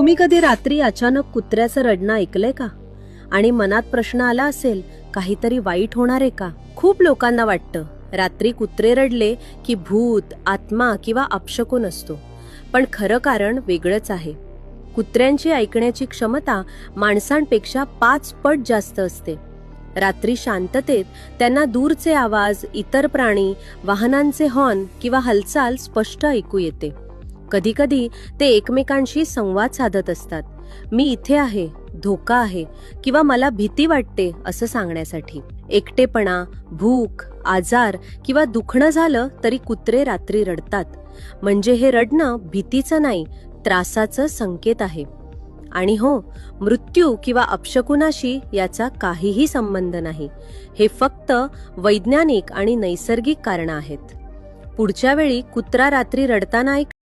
तुम्ही कधी रात्री अचानक कुत्र्याचं रडणं ऐकलंय का? आणि मनात प्रश्न आला असेल, काहीतरी वाईट होणार आहे का? खूप लोकांना वाटतं रात्री कुत्रे रडले की भूत, आत्मा किंवा अपशकुन असतो. पण खरं कारण वेगळंच आहे. कुत्र्यांची ऐकण्याची क्षमता माणसांपेक्षा 5 पट जास्त असते. रात्री शांततेत त्यांना दूरचे आवाज, इतर प्राणी, वाहनांचे हॉर्न किंवा हालचाल स्पष्ट ऐकू येते. कधीकधी ते एकमेकांशी संवाद साधत असतात, मी इथे आहे, धोका आहे किंवा मला भीती वाटते असं सांगण्यासाठी. एकटेपणा, भूक, आजार किंवा दुखणं झालं तरी कुत्रे रात्री रडतात. म्हणजे हे रडणं भीतीचं नाही, त्रासाचं संकेत आहे. आणि हो, मृत्यू किंवा अपशकुनाशी याचा काहीही संबंध नाही. हे फक्त वैज्ञानिक आणि नैसर्गिक कारणं आहेत. पुढच्या वेळी कुत्रा रात्री रडताना